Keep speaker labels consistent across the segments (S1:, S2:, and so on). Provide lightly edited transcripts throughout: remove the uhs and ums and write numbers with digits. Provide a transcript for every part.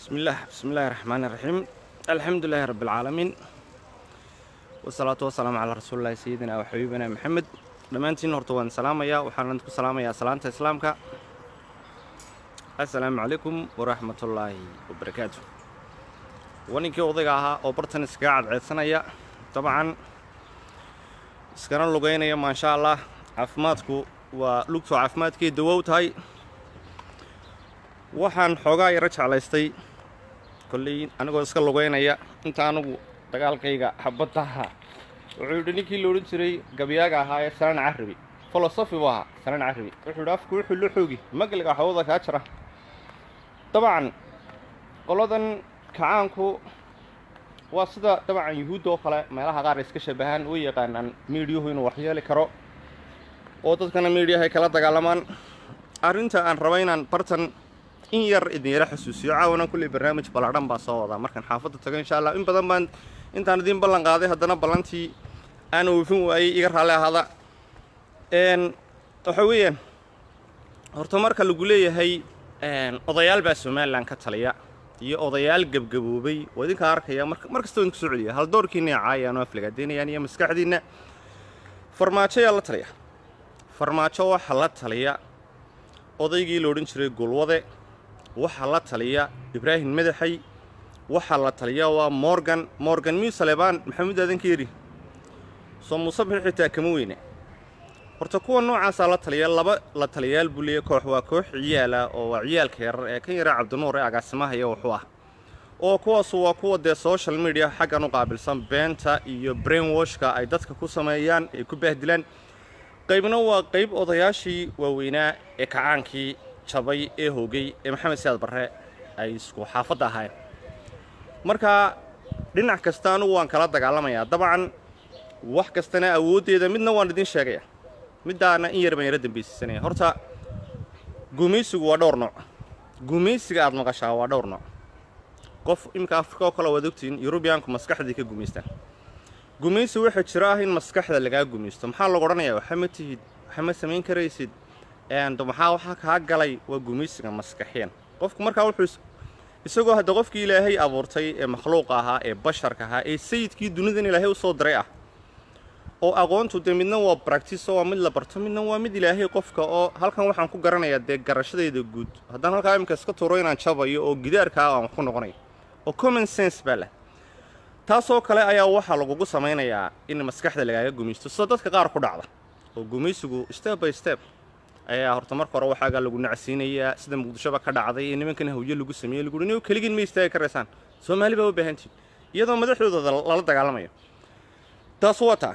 S1: بسم الله الرحمن الرحيم. الحمد لله رب العالمين والصلاة والسلام على رسول الله سيدنا وحبيبنا محمد. دمانتين هرتوان سلاميا وحنا نتكو سلاميا سلامة إسلامك. السلام عليكم ورحمة الله وبركاته. ونيكي وضيعها أو برتن سقاعد عثنايا طبعا سكران لقينا ما شاء الله عفماتكو ولوكتو عفماتكي دووت هاي waxaan xoogaa yara jeclaystay kulli anigoo iska lugeynaya inta anigu dagaalkayga xabadaha wuxuu yidhi ninkii la odhan jiray gabyaaga ahaa ee Salaan Carabi philosophy waa Salaan Carabi wuxuu yidhi afku wuxuu la xoogi magalka hawada ka jira dabcan qoladan kacaanku waa sida dabcan yuhuud oo kale meelaha qaar iska shabahan oo yaqaanaan meediyuhu inuu wax yeeli karo oo dadkana meediyaha kala dagaalamaan arinta aan rabaynaan bartan in yar idin yara xasuusiyo caawana kulli barnaamij balaadhan baa soo wada markan xaafadda tago insha Allah in badan baan intaan idin ballan qaaday haddana ballantii aan oofin waayay iga raali ahada waxa weeyaan horta marka lagu leeyahay odayaal baa Soomaaliland ka taliya iyo odayaal gabgaboobay oo idinka arkaya markasta idinku soo celiya hal doorkiina caayaan oo aflagaadeenayaan iyo maskaxdiina farmaajo la taliya farmaajo waxa la taliya odaygii la odhan jiray Golwade waxa la taliya Ibrahim Madaxay waxa la taliya waa Morgan Musaleban Maxamed Aadan Kiiri soo musabix xitaa kama weyne horta kuwa noocaas la taliya laba la taliyaal buliye koox waa koox ciyaala oo waa ciyaalka yar ee kan yara Cabdinuur ee agaasimaha iyo wuxuu ah oo kuwaas waa kuwa de social media xaggan u qaabilsan beenta iyo brainwashka ay dadka ku sameeyaan ay ku baahdilaan qaybna waa qayb odayaashii waaweynaa ee kacaankii jabay ee hoogay ee Maxamed Siyaad Barre ay isku xaafad ahaayeen marka dhinac kasta anu waan kala dagaalamayaa dabcan wax kastana awoodeeda midna waan idin sheegaya midaana in yar baan yara dambaysanaya horta gumaysigu waa dhowr nooc gumaysiga aad maqashaa waa dhowr nooc qof imka Afrika oo kala wadogtiin Europeanku maskaxdii ka gumaystaan gumaysi waxa jira in maskaxda laga gumaysto maxaa lagu oranayaa waxa ma samayn karaysid waxa ka galay waa gumaysiga maskaxiyan qofku markaa wuxuu isagoo hadda qofkii Ilaahay abuurtay ee makhluuq ahaa ee basharka ahaa ee sayidkii dunida Ilaahay u soo diray ah oo aqoontu midna waa practice oo mid la barto midna waa mid Ilaahay qofka oo halkan waxaan ku garanayaa de garashadayda guud haddaan halkaa imka iska tuuro inaan jabayo oo gidaarka aan ku noqonayo oo common sense bala taasoo kale ayaa waxa lagu sameeyaa in maskaxda laga gumaysto soo dadka qaar ku dhacda oo gumaysigu step by step ayaa horta marka hore waxa lagu nacsiinayaa sida Muqdisho ka dhacday in nimankan hawye lagu sameeyay lagu dhinayo kaligiin ma istaagi karaysan Soomaali baa u baahantii iyadoo madaxdooda la dagaalamayo taas wata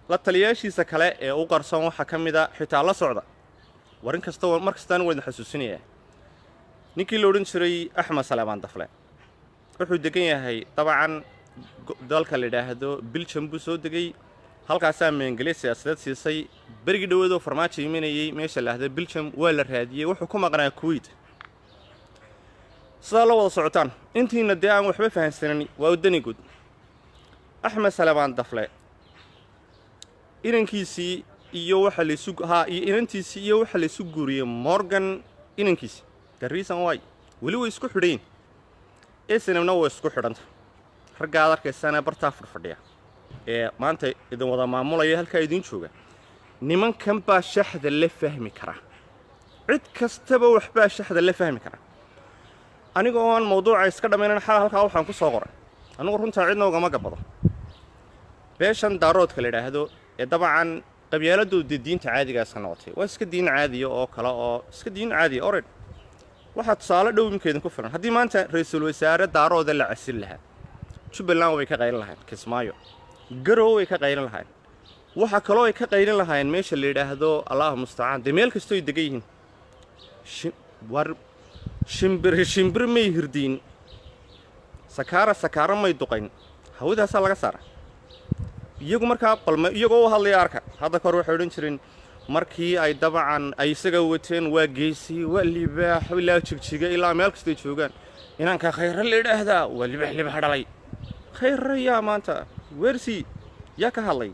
S1: la taliyaashiisa kale ee u qarsan waxa kamida xitaa la socda warin kasta markastaan wada xasuusinaya ninkii la odhan jiray Axmed Salaaman Dafle wuxuu degan yahay dabcan dalka la yiraahdo Belgium buu soo degay halkaas Ingiriis siyaasadeed siisay berigi dhaweedo farmaajo iimanayay meesha la yiraahdo Belgium waa la raadiyay wuxuu ku maqnaa Kuwait sida la wada socotaan intiina de aan waxba fahansanin waa wadani guud Axmed Salaaman Dafle inankiisii iyo waxa la isu iyo inantiisii iyo waxa la isu guuriyay Morgan inankiisii the reason why wali way isku xidheen isna way isku xidhanta ragaad arkaysan barta fadhiya ee maanta idin wada maamulaya halka idin jooga nimankan baa shaxda la fahmi kara cid kastaba wax baa shaxda la fahmi kara aniga oo aan mawduuca iska dhameeyay halka waxaan ku soo qoray anigu runta cidna ugama gabado beeshan daaroodka la yiraahdo ee dabcan qabyaaladu diinta caadiga ah noqotay waa iska diin caadi oo kala oo iska diin caadi orid waxa tusaale dhow imkeedin ku filan hadii maanta ra'iisul wasaare daarooda la casil lahaa Jubbaland way ka qayrin lahayn Kismaayo garow way ka qayrin lahayn waxa kale oo ay ka qayrin lahayn meesha la yiraahdo Allah musta'aan de meel kasto ay degayiin war shimbir may hirdiin sakaara may duqayn hawadaas laga saara iyagu markaa qalma iyagoo hadlay arka hadda kor waxay oran jireen markii ay dabcan ay isaga wateen waa geesi waa libaax ilaa jigjiga ilaa meel kasta ay joogaan inaan ka khayr la yiraahdaa waa libaax dhalay khayr ya maanta weersi ya ka hadlay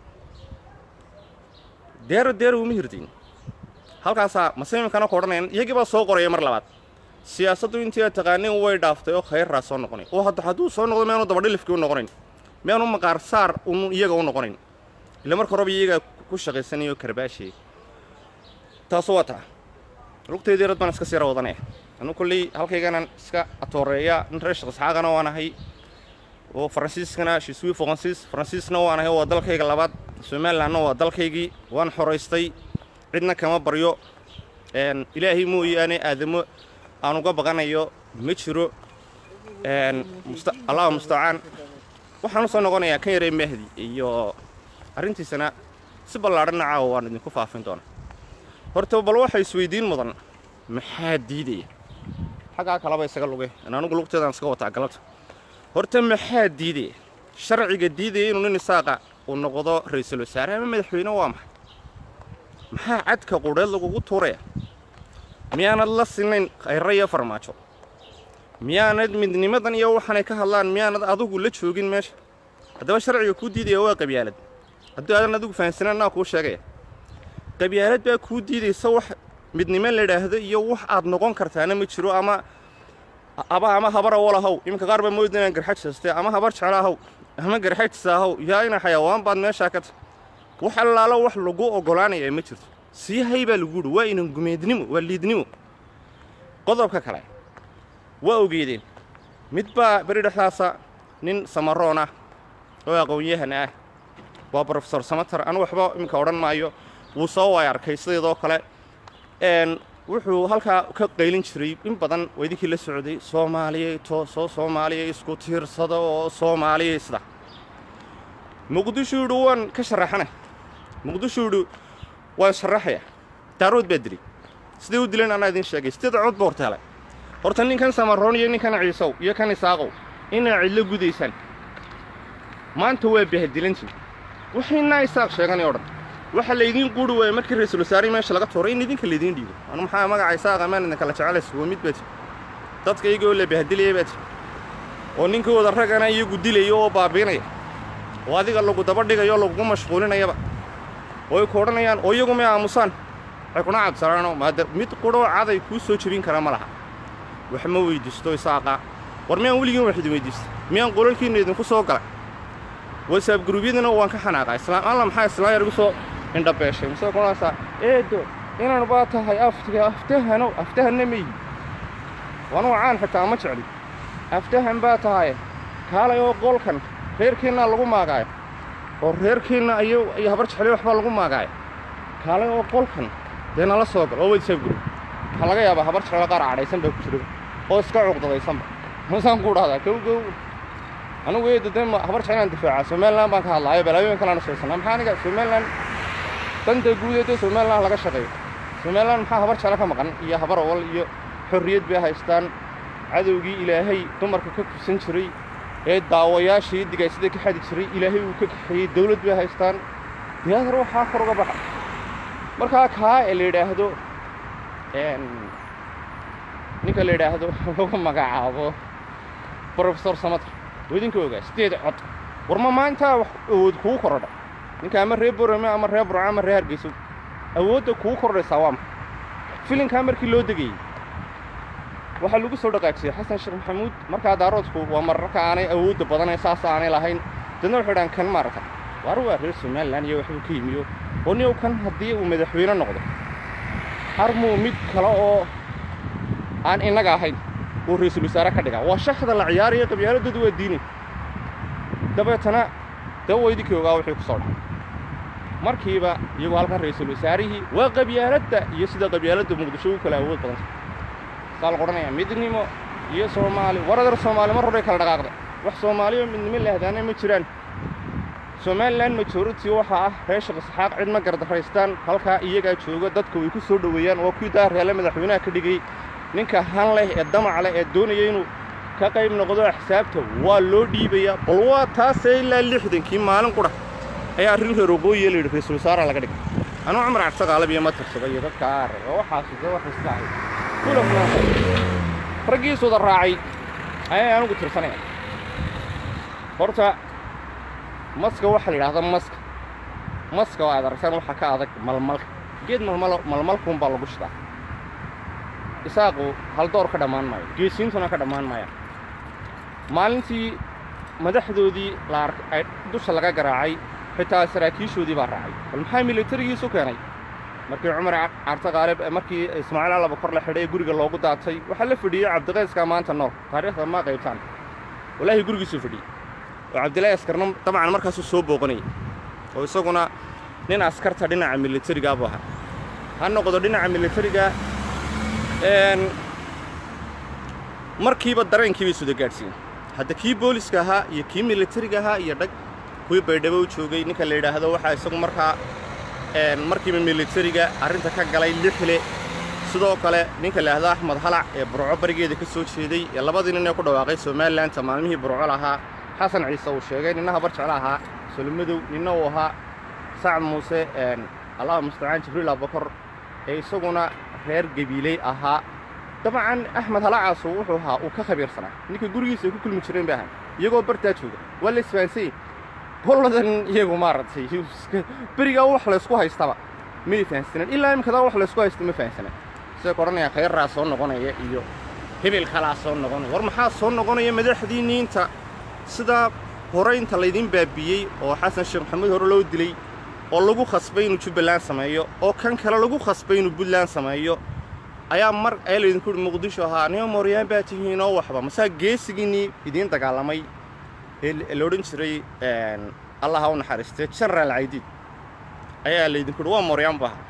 S1: deer uma hirdin halkaas ma sameyn kana qoraneen iyagii baa soo qoraya mar labaad siyaasaddu intii aad taqaaniin way dhaaftay oo khayr raa soo noqonay oo hadduu soo noqdo meanu dabadhilifkii u noqonayn meanu maqaar saar iyaga u noqonayn ila marka horeba iyaga ku shaqaysanayo karbaashii taas waa taa lugteedii rad baan iska sii rawadanaya anu kulley halkayganan iska atooreeya in reer shaqisxaaqana waan ahay oo faransiiskana shisui faransiisna waan ahay waa dalkayga labaad somalilandna waa dalkaygii waan xoraystay cidna kama baryo ilaahay mooyaane aadamo aan uga baqanayo ma jiro allah mustacaan waxaan u soo noqonayaa kan yaree mahdi iyo arrintiisana si ballaadhanna caawa waan idinku faafin doonaa horta bal waxa isweydiin mudan maxaa diidaya xaggaa kalaba isaga luge in anugu lugteedaan iska wataa galabta horta maxaa diidaya sharciga diidaya inuu nin isaaqa uu noqdo ra'iisul wasaare ama madaxweyne waa maxaa cadka qudheed lagugu tuuraya miyaanad la sinayn khayra iyo farmaajo miyaanad midnimadan iyo waxaanay ka hadlaan miyaanad adigu la joogin meesha haddaba sharciga kuu diidaya waa qabyaalad haddii aadan adigu fahansanaan kuu sheegaya qabyaalad baa kuu diidaysa wax midnimo la yidhaahdo iyo wax aad noqon kartaana ma jiro ama habara walahow iminka qaar baa moodda inaan garxajsaystay ama habar jeclaahow ama garxajsaahow yaa ina xayawaan baad meeshaa ka tahay wax allaalo wax lagu oggolaanaya ma jirto sii hay baa lagu yidhi waa inan gumeednimo waa liidnimo qodobka kale waa ogeedeen mid baa beri dhexdaasa nin samaroon ah oo aqoon-yahan ah waa brofesor samatar anu waxba iminka odhan maayo wuu soo waay arkay sideedoo kale wuxuu halkaa ka qaylin jiray in badan waa idinkii la socday soomaaliyey toosoo soomaaliya isku tiirsada oo soomaaliya isda muqdisho yidhi waan ka sharaxana muqdisho yidhi waan sharaxaya daarood baa dilay sidee u dileen anaa idin sheegay sideed cod ba horta helay horta ninkan samaroon iyo ninkan ciisow iyo kan isaaqow inaa cidlo gudaysaan maanta waa bahadilantiin waxaynaa isaaq sheeganay o dhan waxa laydiin quuri waaya markii ra'iisul wasaarihii meesha laga tuuray in idinka laydiin dhiibo anu maxaa magaca isaaqa maan idin kala jecelays waa mid baati dadka iyagoo la bahadilayay baati oo ninkii wada ragana iyagu dilaya oo baabiinaya oo adiga lagu daba dhigayo lagugu mashquulinayaba way ku odhanayaan oo iyagu may aamusaan waxay kuna cabsanaano maada mid quroo caday kuu soo jebin kara ma laha wax ma weydiisto isaaqa war miyaan weligiin wax idin weydiistay miyaan qolalkiinna idinku soo galay whatsapp gruubyadana waan ka xanaaqaa islaam alla maxaa islaam yar igu soo indhabeeshay mise kunaasaa eedo inaan baa tahay aftahanna ma yihi waanuu caan xitaa ma jecli aftahan baa tahay kaalay oo qolkan reerkiinnaa lagu maagaayo oo reerkiinna iyo habar jeclay waxbaa lagu maagaayo kaalay oo qolkan dee nala soo gal oo whatsapp group waxaa laga yaabaa habar jeclo qaar cadhaysan baa ku jira oo iska cuqdadaysanba masaan ku dhahdaa gow anigu eedo dee habar jeclaan difaaca somaliland baan ka hadlaayo balaayoyin kalena sheegsanaa maxaa aniga somaliland danta guudeedee somaliland laga shaqeeyo somaliland maxaa habar jeclo ka maqan iyo habar awal iyo xorriyad bay haystaan cadowgii ilaahay dumarka ka kufsan jiray ee daawayaashii digaysada ka xadi jiray ilaahay uu ka kaxeeyey dawlad bay haystaan diyaadar waxaa kor uga baxa markaa kaa ee la yidhaahdo ninka la yidhaahdo lagu magacaabo brofesor samatar oo idinka ogaa sideed cod war ma maantaa wax awood kugu korodha ninka ama reer borame ama reer burca ama reer hargeyso awoodda kugu kordhaysaa waa maxay filinkaa markii loo degayey waxaa lagu soo dhaqaajiyey xasan sheekh maxamuud markaa daaroodku waa mararka aanay awoodda badanee saas aanay lahayn dadna waxay dhahan kan maarata waar waa reer somaliland iyo waxbuu ka yimiyo oo niyow kan haddii uu madaxweyne noqdo harmuu mid kale oo aan innaga ahayn uu ra'iisul wasaare ka dhigaa waa shaxda la ciyaaraya qabyaaladoodu waa diini dabeetana dee waa idinkii ogaa wixii ku soo dhacay markiiba iyagoo halkan ra'iisul wasaarihii waa qabyaaladda iyo sida qabyaaladda muqdisho u kala awood badanta saa la odhanayaa midnimo iyo soomaali waradar soomaali mar horay kala dhaqaaqda wax soomaaliyo midnimo lahdaana ma jiraan somaliland majority waxaa ah reer shaqisxaaq cidma gardaraystaan halkaa iyagaa jooga dadka way ku soo dhoweeyaan waa kuwii daareelle madaxweynaha ka dhigay ninka han leh ee damac leh ee doonaya inuu ka qayb noqdo axsaabta waa loo dhiibayaa bal waa taasee ilaa 60kii maalin qura ayaa arrin reer waqooyi la yidhi ra'iisul wasaare laga dhigay anuu cumar cabsaqaalab iyo ma tirsada iyo dadka aare oo waxaas dee wax islaahay kula fulaansan raggiisuuda raacay ayay anugu tirsanaya horta maska waxaa la yidhahdaa maska oo aad aragtaan waxaa ka adag malmalka geed malmalkuunbaa lagu shidaa isaaqu hal door ka dhammaan maayo geesiintuna ka dhammaan maaya maalintii madaxdoodii ay dusha laga garaacay xitaa saraakiishoodii baa raacay bal maxaa militarigiisu keenay markii cumar carta qaalib markii ismaaciil alaba kor la xidhay guriga loogu daatay waxaa la fadhiyey cabdiqayska maanta nool taariikhda ma qaybtaan walaahi gurigiisuu fadhiyey oo cabdilaahi askarna dabcan markaasuu soo booqanayay oo isaguna nin askarta dhinaca militariga buu ahaa ha noqdo dhinaca militariga markiiba dareenkii bay soo gaadhsiin hadda kii booliska ahaa iyo kii militariga ahaa iyo dhag kuwii baydhabo u joogay ninka la yidhaahdo waxaa isagu markaa markiiba militariga arrinta ka galay lixle sidoo kale ninka la yidhaahdo axmed halac ee burco barigeeda ka soo jeeday ee labadii nin ee ku dhawaaqay somaliland maalmihii burco lahaa xasan ciise uu sheegay ninna habar jeclo ahaa solmadow ninna uu ahaa sacad muuse allah mustacaan jibriil abubakar ee isaguna reer gabiiley ahaa dabcan axmed halacaasu wuxuu ahaa uu ka khabiirsanaa ninka gurigiisa ay ku kulmi jireen bay ahaan iyagoo bartaa jooga waa la isfaansanyey holadan iyagu maaragtay berigaa wax laysku haystaba may fahansaneen ilaa imikadaa wax laysku haysta ma fahansaneen siday ku odhanayaan khayraa soo noqonaya iyo hebel kalaa soo noqonaya war maxaa soo noqonaya madaxdiinniinta sidaa hore inta laydin baabiyey oo xasan sheekh maxamuud hore loo dilay oo lagu khasbay inuu jubbaland sameeyo oo kan kale lagu khasbay inuu puntland sameeyo ayaa mar ee laydinku yidhi muqdisho ahaa nio mooryaan baa tihiin oo waxba masaa geesigiinnii idiin dagaalamay ee la odhan jiray allah ha u naxariistee genaraal caydiid ayaa laydinku yidhi waa mooryaan bu ahaa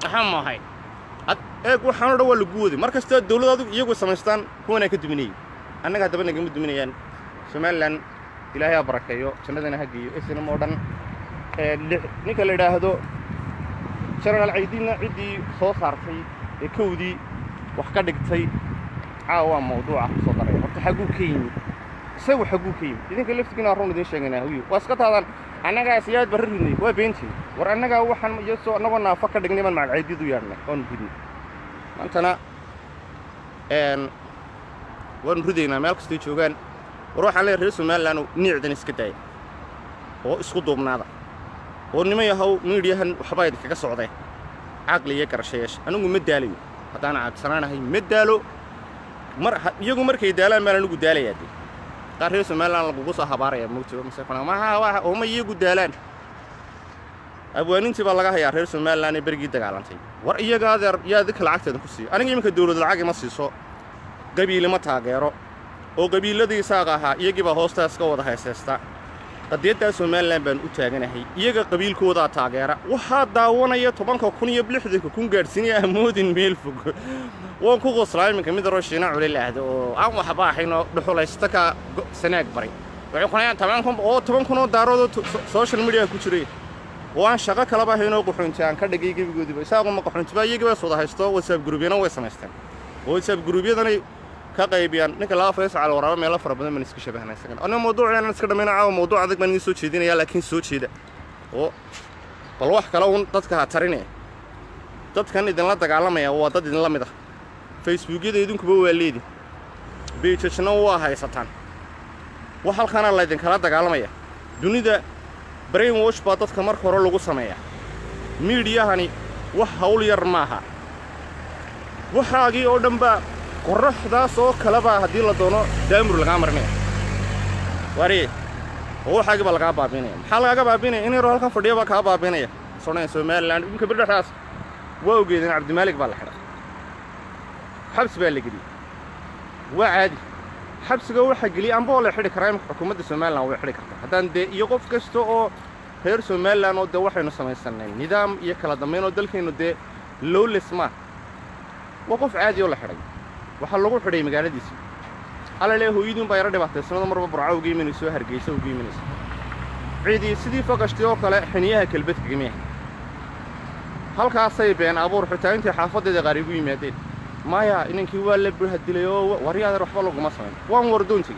S1: maxaa maahay eeg waxaanoo dhan waa lagu waday mar kasta dawladdaadu iyagu samaystaan kuwanaa ka duminayey annaga haddaba nagama duminayaan somalilan ilaahay ha barakeeyo jannadana ha geeyo isnam oo dhan ninka la yidhaahdo genaraal caydiidna ciddii soo saartay ee kowdii wax ka dhigtay caawa mawduuca ku soo daray horta xagguu ka yimid isagu xagguu ka yimid idinka laftigiina arruun idiin sheegaynaa hawiyo waa iska taadaan annagaa siyaad barri ridnay waa beentii war annagaa waxaan iyasoo annagoo naafa ka dhignay baan macal caydiid u yaadhnay oonu ridnay maantana waanu ridaynaa meel kastay joogaan war waxaan leeyahay reer somaliland niicdan iska daaya oo isku duubnaada oo nima yahow miidhiyahan waxbaa idinkaga socdeen caqli iyo garasho yeesha anigu ma daalayo haddaan caagsanaanahay ma daalo iyagu markay daalaan baan anigu daalayaa dee qaar reer somaliland lagugu soo habaaraya moogtooda maseefana ooma iyagu daalaan abwaanintii baa laga hayaa reer somaliland ee berigii dagaalantay war iyaga adeer yaa dadka lacagteeda ku siiyo aniga iminka dawlad lacag ima siiso qabiilima taageero oo qabiiladii isaaqa ahaa iyagii baa hoostaas ka wada hayseesta qadiyaddaa somalilan baan u taaganahay iyaga qabiilkoodaa taageera waxaa daawanaya 10,000 gaadhsiinaya amoodin meel fog waan ku qoslaa iminka mid rooshiina culil ahdo oo aan waxba ahaynoo dhuxulaysta ka sanaag baray waxay qonayaan 10,000 oo daarood social media ku jiray waan shaqo kala baahaynoo quxuntaan ka dhigay gebigoodiba isaaqo ma quxuntiba iyaga way soo haysto WhatsApp groupyana way samaysteen WhatsApp groupyadana ka qaybiyaan ninka la afaysa cala waraaba meel fara badan man iska shabahnay sagan ana mawduucana iska dhameeyna caawa mawduuc adag baan soo jeedinaya laakiin soo jeeda oo bal wax kale oo dadka ha tarinay dadkan idin la dagaalamaya waa dad idin la mid ah facebookyada idinkuba waa leedin page-na waa haysataan wax halkana la idin kala dagaalamaya dunida brain wash baa dadka marka hore lagu sameeyaa media-hani wax hawl yar maaha waxaagii oo dhanba qorraxdaas oo kala baa haddii la doono daamur lagaa marinaya wari oo waxaagii baa lagaa baabinaya maxaa lagaaga baabinaya in yaroo halkan fadhiya baa kaa baabinaya sonaya somaliland inka bidhaxaas waa ogeedeen cabdimaalig baa la xidhay xabsi baa la geliyey waa caadi xabsiga waxa geliyey amba oo la xidhi karaa imika xukuumadda somaliland way xidhi kartaa haddaan dee iyo qof kasta oo reer somaliland oo dee waxaynu samaysanay nidaam iyo kala dambayn oo dalkaynu dee lowless ma waa qof caadi oo la xidhay waxaa lagu xidhay magaaladiisii alla lee hooyadiin baa yara dhibaataysanado marba burca uga imanayso hargeysa uga imanayso ciidii sidii faqashtii oo kale xiniyaha kelbad kaga miyahay halkaasay been abuur xitaa intii xaafadeeda qaar igu yimaadeen maya inankii waa la bahadilay oo wariyaadeer waxba laguma samayn waan wardoontii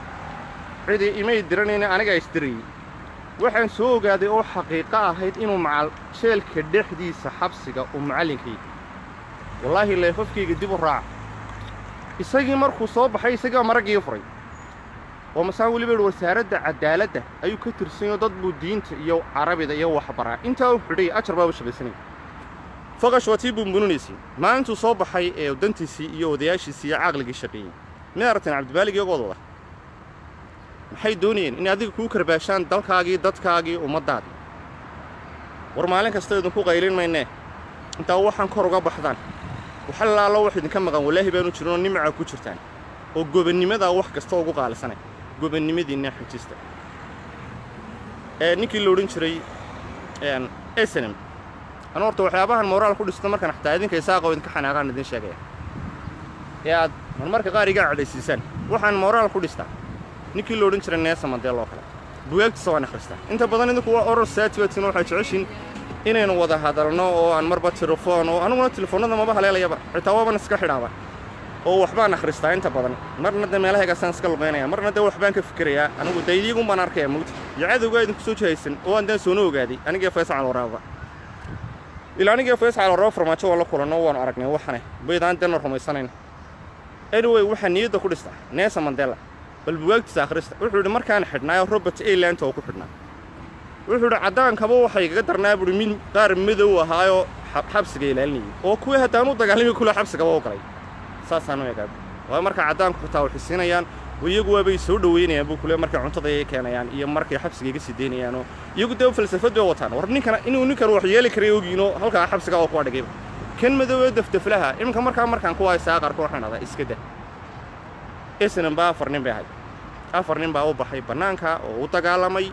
S1: ciidii imay diranayna aniga isdirayey waxaan soo ogaaday oo xaqiiqo ahayd inuu macal sheelka dhexdiisa xabsiga uu macallinka yahay wallaahi leefafkayga dib u raaca isagii markuu soo baxay isagaa maraggii furay oo masaan weliba wasaaradda cadaaladda ayuu ka tirsanyo dad buu diinta iyo carabida iyo waxbaraa intaa u xidhay ajar baa u shaqaysanay faqash waa tii buunbuuninaysa maalintuu soo baxay ee dantiisii iyo odayaashiisii iyo caqligii shaqeeyey mid aragteen cabdibaalig iyagoo wada maxay doonayeen in adiga kuu karbaashaan dalkaagii dadkaagii ummadaadii war maalin kasta idinku qaylin maynee intaa waxaan kor uga baxdaan waxa laalo wax idinka maqan walaahi baanu jirno nimca ku jirtaan oo gobonnimada wax kasta ugu qaalisanay gobonnimadiina xijista ninkii la odhan jiray SNM أنا أرتو وحيابها المورال كل استمر كان حتى هذين كيساقوا إذا كحنا قاعد ندين شقية يا المركز قاري قاعد يسيسن وحن المورال كل است نيكي لورين شر الناس ما ديالله خلا بوقت سواء نخرسته أنت بدن إنك هو أورس ساعات وتنو حتعيشين إني أنا وضع هذا أو عن مربط تلفون أو أنا من التلفون هذا ما بحلي عليه بقى التوابا نسكحنا بقى أو وحبان نخرسته أنت بدن مرة ندم عليها كسان سكال بيني مرة ندم وحبان كفكرية أنا قلت يديكم بنارك يا موت يعادوا قاعد نكسوش هيسن وعندنا سونو قاعدي أنا جاي فايز على الورابة إلا أنا جاي فايز على الرافر ما شاء الله كلنا وانا أركني وحنا بيدان تنور هم يسنين anyway waxaan niyada ku dhistaa Nelson Mandela bal buugta akhrista wuxuu markaan xidhnaa Robert Island oo ku xidhnaa wuxuu cadaankaba waxay kaga darnaa buri min qaar madow ahaayo xabsiga ilaalinay oo kuwa hadaan u dagaalamay kula xabsiga oo kale saasaan u eegay waa marka cadaanku xitaa waxay siinayaan iyagu waabay soo dhaweynayaan buu kule marka cuntada ay keenayaan iyo markay xabsiga iga sideynayaan oo iyagu dee falsafad oo wataan war ninkan wax yeeli karo ogiino halka xabsiga oo ku dhigay kan madow dafdaflaha imka markaan ku ay saaqar ku xanaada iska daa isna baa afar nin baa u baxay banaanka oo u dagaalamay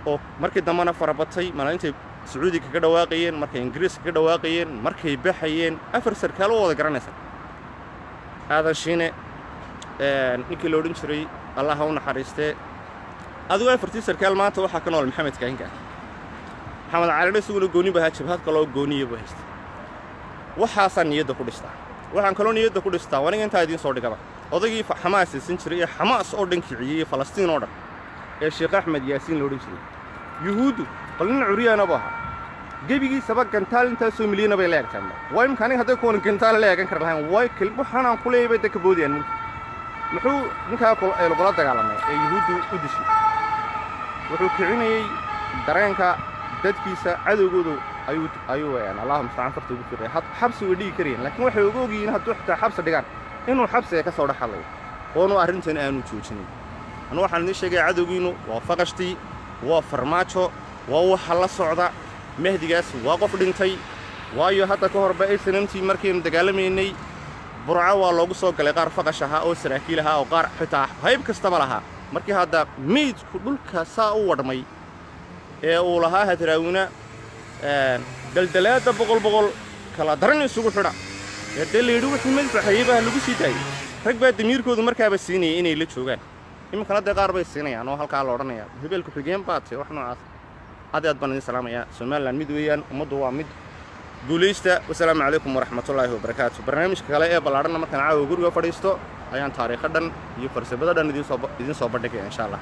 S1: oo markii dambana farabatay maalintii Sacuudiga ka dhawaaqayeen markay Ingiriiska ka dhawaaqayeen markay baxayeen afar sarkaal oo wada garanaysa aadan shiine ninkii loo odhan jiray Allah ha u naxariistee adigu afartii sarkaal maanta waxa ka nool Maxamed Kahinka Maxamed Cali isaguna gooni baa jabhad kale oo gooniye buu haystay waxaasan niyada ku dhistaa waxaan kaloo niyada ku dhistaa waniga inta idin soo dhigaba odagii Xamaas isin jiray Xamaas oo dhankiciyay Falastiin oo dhan ee Sheekh Ahmed Yaasiin loo dhijiray yuhuudu qalin curiyana baa gabigii sabab gantaal inta soo milyan bay leegtaan way imkaan haday koon gantaal leegan kar lahayn way kilbo xanaan ku leeyay dadka boodiyaan muxuu ninka ay loo dagaalamay ee yuhuudu u dishay wuxuu kicinayay dareenka dadkiisa cadowgoodu ayuu weeyaan Allahumma ta'ala farta ugu fiiray xabsi wadii kareen laakiin waxay ugu ogyiin hadduu xitaa xabsi dhigaan inuu xabsiga ka soo dhaxalay oo arrintan aanu joojinin أنا waxaan idin sheegay cadowgiinu waa faqashtii waa farmaajo waa waxa la socda mahdigaas waa qof dhintay waayo hadda ka horba ay sanamtii markii dagaalameynay burca waa loogu soo galay qaar faqash ah oo saraakiil ah oo qaar xitaa hayb kastaba laha markii hadda meedku dhulka saa u wadmay ee uu lahaa hadraawina daldalaada boqol kala daran isugu xidha ee daliidu wixii madfaxayba lagu sii daayay rag baa damiirkoodu markaaba siinayay inay la joogaan imkana de qaar bay siinayaan oo halka la oranaya hebelku xigeen baatay wax noocaas aad baan idin salaamaya Soomaaliland mid weeyaan umadu waa mid guuleysta wassalaamu calaykum waraxmatullaahi wabarakaatuh barnaamijka kale ee ballaaran markaan caawa guriga fadhiisto ayaan taariikhadan iyo farsabada dhan idin soo bandhigay insha Allah